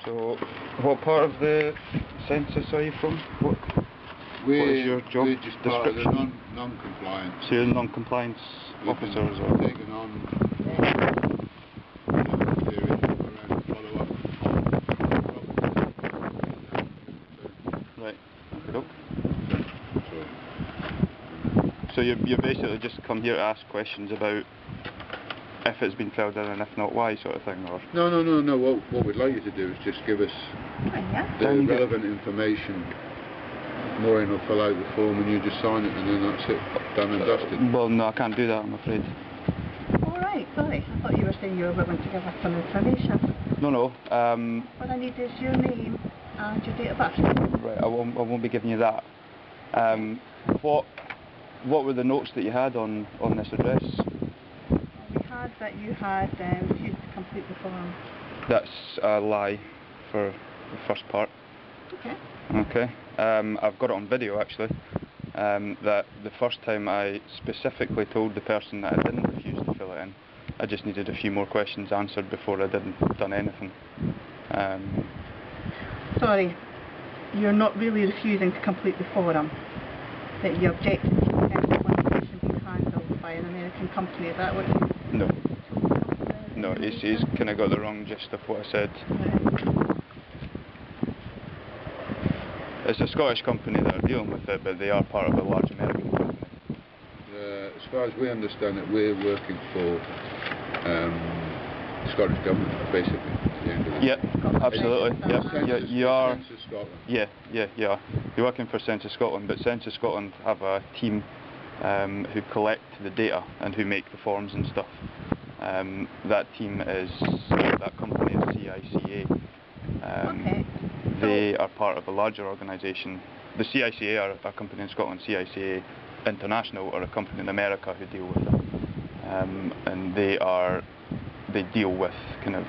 So, what part of the census are you from? What is your job we're just part of the description? non-compliance. So you're non-compliance officers, or taken on follow-up. right? Okay. So you basically just come here to ask questions about if it's been filled in and if not why, sort of thing, or? No. What we'd like you to do is just give us the relevant information. Maureen will fill out the form and you just sign it, and then that's it, done and dusted. Well, no, I can't do that, I'm afraid. Alright, sorry. I thought you were saying you were willing to give us some information. No. What I need is your name and your date of birth. Right, I won't be giving you that. What were the notes that you had on this address? We had that you had refused to complete the form. That's a lie for the first part. Okay. I've got it on video actually. That the first time I specifically told the person that I didn't refuse to fill it in. I just needed a few more questions answered before I done anything. Sorry, you're not really refusing to complete the form. That you objected to the question being handled by an American company. Is that what you? No, he's kind of got the wrong gist of what I said. It's a Scottish company that are dealing with it, but they are part of a large American company. As far as we understand it, we're working for the Scottish government, basically, at the end of the day. Yeah, absolutely. Census, you are. Census Scotland. Yeah, you are. You're working for Census Scotland, but Census Scotland have a team who collect the data and who make the forms and stuff. That team that company is CICA. They are part of a larger organisation. The CICA are a company in Scotland. CICA International are a company in America who deal with it, and they deal with kind of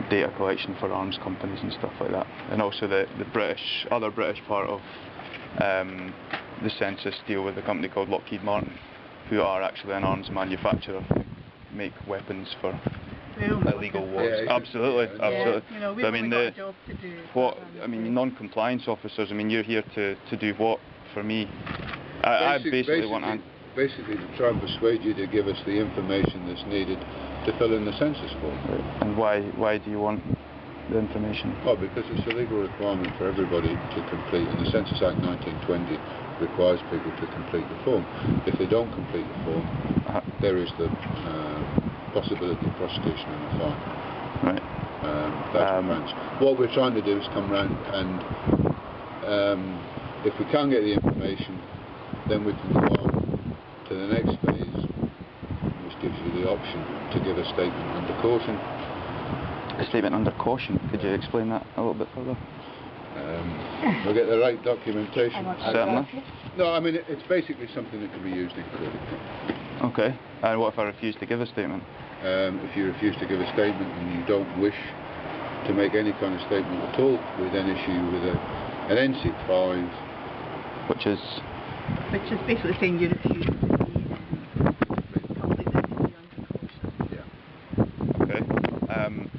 data collection for arms companies and stuff like that. And also the other British part of the census deal with a company called Lockheed Martin, who are actually an arms manufacturer who make weapons for illegal wars. Yeah, absolutely. You know, we've got a job to do. Non-compliance officers. I mean, you're here to do what for me? I basically want to. Basically, to try and persuade you to give us the information that's needed to fill in the census form. Right. And why do you want the information? Well, because it's a legal requirement for everybody to complete, and the Census Act 1920 requires people to complete the form. If they don't complete the form, there is the possibility of prosecution and a fine. Right. £1,000. What we're trying to do is come round and, if we can get the information, then we can go on to the next phase, which gives you the option to give a statement under caution. A statement under caution? Could you explain that a little bit further? We'll get the right documentation. Certainly. No, I mean, it's basically something that can be used in court. Okay. And what if I refuse to give a statement? If you refuse to give a statement and you don't wish to make any kind of statement at all, we then issue you with an NC5. Which is basically saying you refuse to be completely under caution. Yeah. Okay.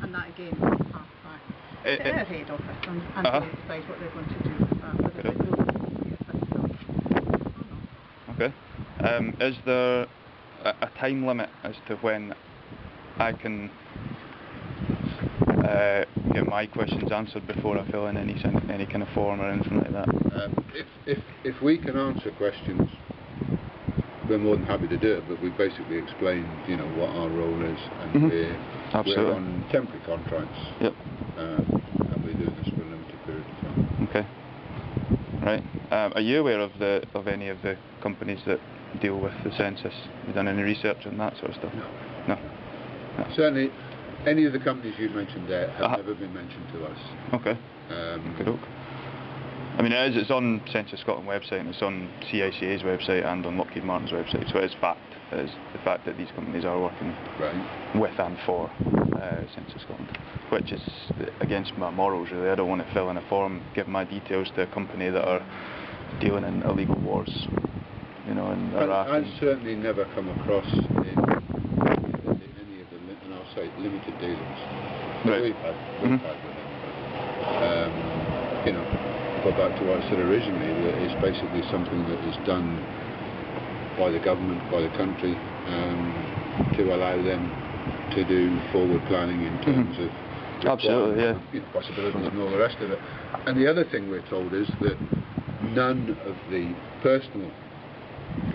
And that again is passed back to their head office and they decide what they're going to do with that. Okay. Is there a time limit as to when I can get my questions answered before I fill in any kind of form or anything like that? If we can answer questions, we're more than happy to do it. But we basically explained, what our role is, and we're on temporary contracts. Yep. And we're doing this for a limited period of time. Okay. Right. Are you aware of any of the companies that deal with the census? Have you done any research on that sort of stuff? No. Certainly, any of the companies you mentioned there have never been mentioned to us. Okay. I mean, it's on Census Scotland website, and it's on CICA's website and on Lockheed Martin's website, so it is fact. It is the fact that these companies are working with and for Census Scotland, which is against my morals, really. I don't want to fill in a form, give my details to a company that are dealing in illegal wars, in Iraq. I've certainly never come across in any of the, and I'll say, limited dealings that we've had with them. go back to what I said originally, that it's basically something that is done by the government, by the country, to allow them to do forward planning in terms of absolutely, yeah, possibilities and all the rest of it. And the other thing we're told is that none of the personal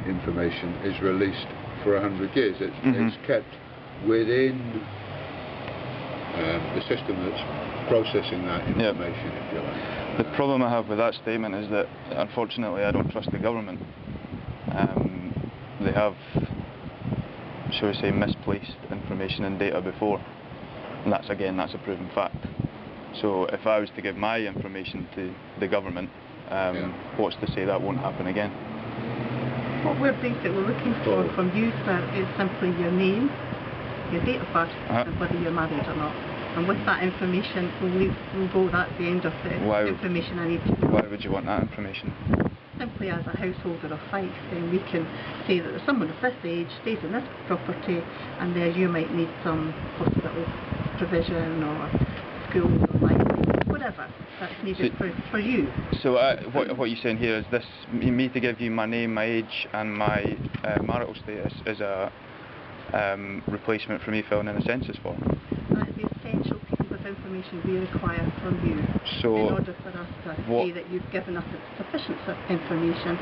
information is released for 100 years. It's kept within the system that's processing that information, if you like. The problem I have with that statement is that, unfortunately, I don't trust the government. They have, shall we say, misplaced information and data before, and that's a proven fact. So if I was to give my information to the government, what's to say that won't happen again? What we're basically looking for from you, sir, is simply your name, your date of birth, and whether you're married or not. And with that information, we'll go, that's the end of the information I need to know. Why would you want that information? Simply as a householder of Fife, then we can say that there's someone of this age, stays in this property, and there you might need some hospital provision or school or library, whatever that's needed for you. So what you're saying here is this, me to give you my name, my age and my marital status is a replacement for me filling in a census form? That's the essential piece of information we require from you in order for us to say that you've given us sufficient information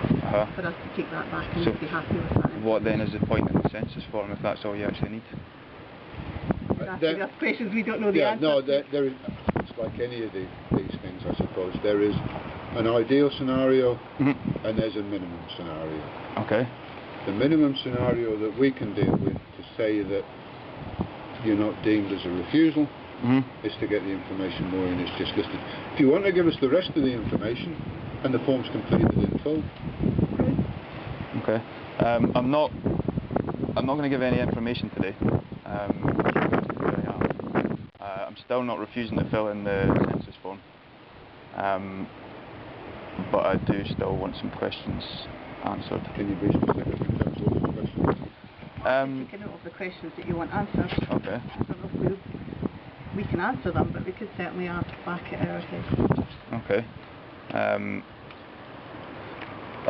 for us to take that back and be happy with that. What then is the point in the census form if that's all you actually need? Asking us questions we don't know the answer. No, there is, it's like any of these things, I suppose. There is an ideal scenario and there's a minimum scenario. Okay. The minimum scenario that we can deal with to say that you're not deemed as a refusal is to get the information more in, it's just listed. If you want to give us the rest of the information and the form's completed in full. Okay. I'm not going to give any information today. I'm still not refusing to fill in the census form, but I do still want some questions answered. Can you be specific in terms of the questions? Take a note of the questions that you want answered. Okay. I don't know if we can answer them, but we could certainly ask back at our headquarters. Okay. I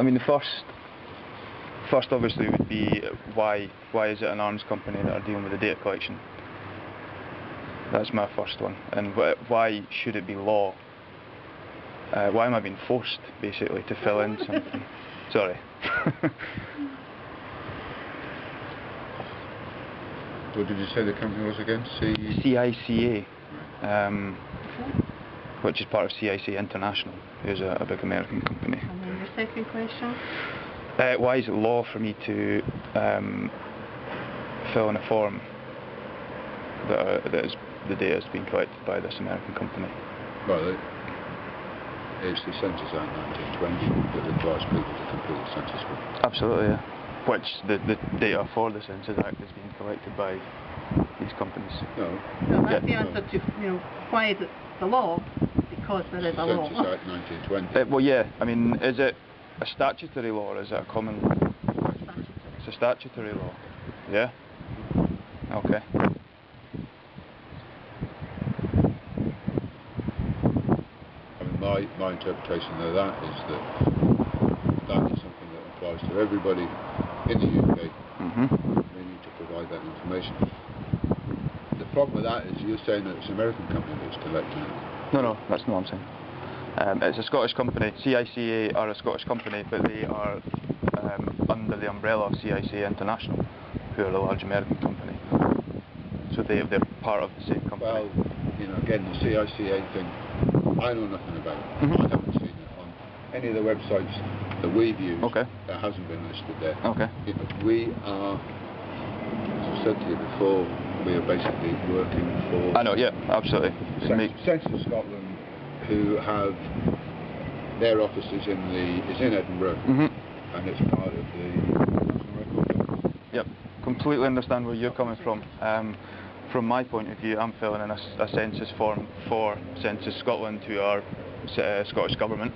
mean, the first obviously would be why is it an arms company that are dealing with the data collection? That's my first one. And why should it be law? Why am I being forced, basically, to fill in something? Sorry. What did you say the company was again? CICA, which is part of CICA International, who's a big American company. And then your second question? Why is it law for me to fill in a form that the data is being collected by this American company? Well, it's the Census Act 1920 that requires people to complete the census form. Absolutely, yeah. Which the data for the Census Act is being collected by these companies. No, that's the answer to, why is it the law? Because there is a law. Census Act 1920. Well, yeah. I mean, is it a statutory law or is it a common law? It's a statutory law. Yeah? Okay. I mean, my interpretation of that is that is something that applies to everybody in the UK. They need to provide that information. The problem with that is you're saying that it's an American company that's collecting it. No, that's not what I'm saying. It's a Scottish company. CICA are a Scottish company, but they are under the umbrella of CICA International, who are a large American company. So they're part of the same company. Well, again, the CICA thing, I know nothing about it. I haven't seen it on any of the websites that we've used. That hasn't been listed there. We are, as I said to you before, we are basically working for... I know, yeah, absolutely. Census Scotland, who have their offices in Edinburgh, and it's part of the National Record Office. Yep, completely understand where you're coming from. From my point of view, I'm filling in a census form for Census Scotland, who are Scottish Government.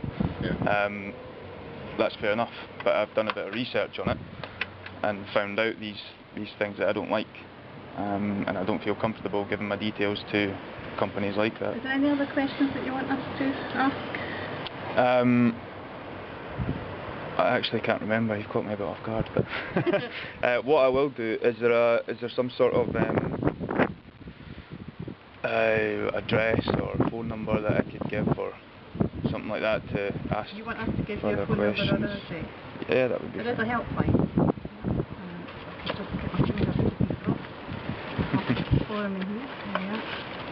That's fair enough, but I've done a bit of research on it and found out these things that I don't like, and I don't feel comfortable giving my details to companies like that. Is there any other questions that you want us to ask? I actually can't remember. You've caught me a bit off guard. But what I will do is there some sort of address or phone number that I could give or something like that to ask? You want us to give you further a phone questions? number or an address? Yeah, that would be There is a fine. helpline. Forum in here. There we are.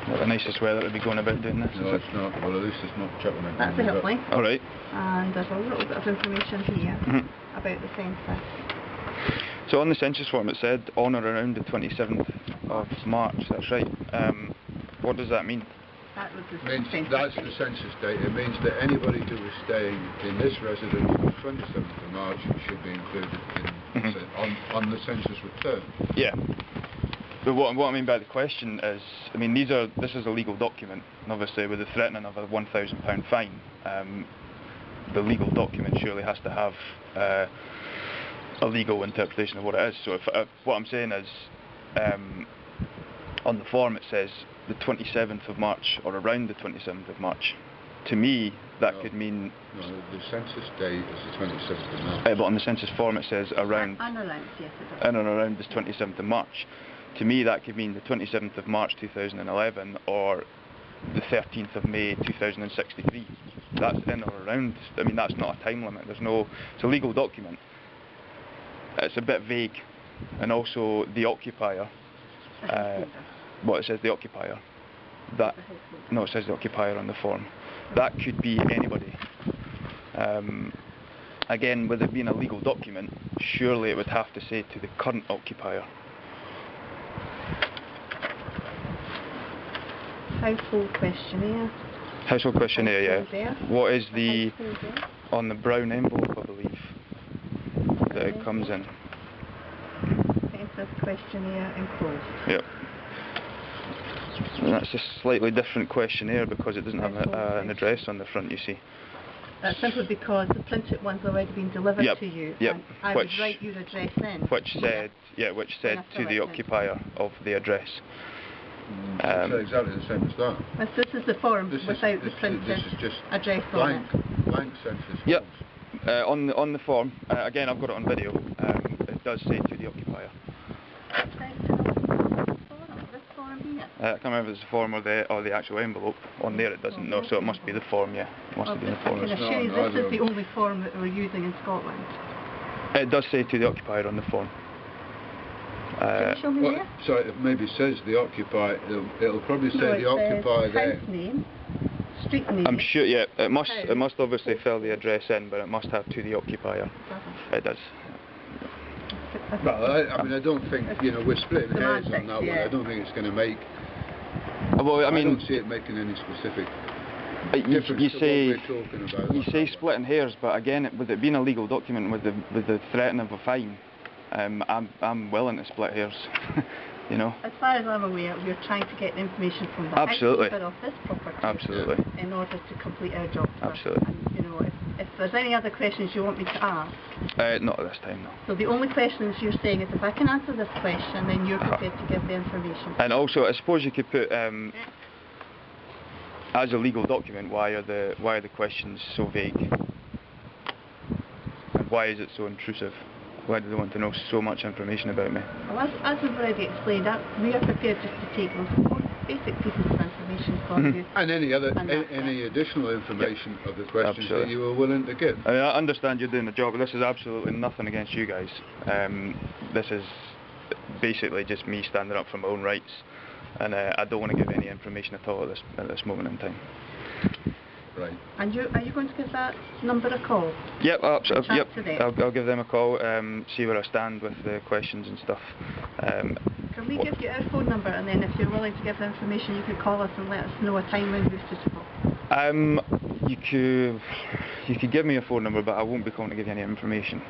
Not the nicest weather to be going about doing this. No, is it's it? not. Well, at least it's not chuckling. That's the helpline. All right. And there's a little bit of information here Mhm. about the census. So on the census form it said on or around the 27th of March. That's right. What does that mean? That was the Means census that's date. the census date. It means that anybody who is staying in this residence on the 27th of March should be included in on the census return. Yeah. But what I mean by the question is, I mean this is a legal document, and obviously with the threatening of a £1,000 fine, the legal document surely has to have a legal interpretation of what it is. So if what I'm saying is, on the form it says the 27th of March or around the 27th of March. To me, that could mean... No, the census date is the 27th of March. But on the census form it says around... And around, yes it does. In and around this 27th of March. To me that could mean the 27th of March 2011 or the 13th of May 2063. That's in or around. I mean, that's not a time limit. There's no... It's a legal document. It's a bit vague. And also the occupier... well, it says the occupier. That... No, it says the occupier on the form. That could be anybody. Again, with it being a legal document, surely it would have to say to the current occupier. Household questionnaire. Household questionnaire, yeah. There. What is the... Household there. on the brown envelope, I believe, that it comes in. Census questionnaire enclosed. Yep. And that's a slightly different questionnaire because it doesn't have an address on the front, you see. That's simply because the printed one's already been delivered to you. Yep. And I would write your address in. Which said to the occupier of the address. It's exactly the same as that. This is the form without the printed This is just address on it. blank census Yep. forms. On the form, again I've got it on video, it does say to the occupier. This form here. I can't remember if it's the form or the actual envelope. On there it doesn't know, so it must be the form, yeah. It must have been the I form. can assure you this is the only form that we're using in Scotland. It does say to the occupier on the form. Can you show me there? So it maybe says the occupier, it'll probably say No, the occupier says there. house name, street name. I'm sure, yeah, it must obviously fill the address in, but it must have to the occupier. It does. Well, I mean, I don't think, we're splitting hairs on that one. Yeah. I don't think it's going to make... Well, I mean... I don't see it making any specific difference to what we're talking about. You say splitting hairs, but again, with it being a legal document with the threat of a fine, I'm willing to split hairs, As far as I'm aware, we're trying to get information from the Absolutely. housekeeper of this property. Absolutely. In order to complete our job. Absolutely. And, if there's any other questions you want me to ask. Not at this time, no. So the only questions you're saying is if I can answer this question, then you're prepared to give the information. And also, I suppose you could put, as a legal document, why are the questions so vague? And why is it so intrusive? Why do they want to know so much information about me? Well, as we've already explained, we are prepared just to take those basic pieces of information from you. And any additional information of the questions Absolutely. that you were willing to give. I mean, I understand you're doing the job, but this is absolutely nothing against you guys. This is basically just me standing up for my own rights, and I don't want to give any information at all at this moment in time. Right. And are you going to give that number a call? Yep, Chat yep. to them? I'll give them a call, see where I stand with the questions and stuff. Can we give you our phone number, and then if you're willing to give the information, you could call us and let us know a time when you're suitable? You could give me a phone number, but I won't be calling to give you any information.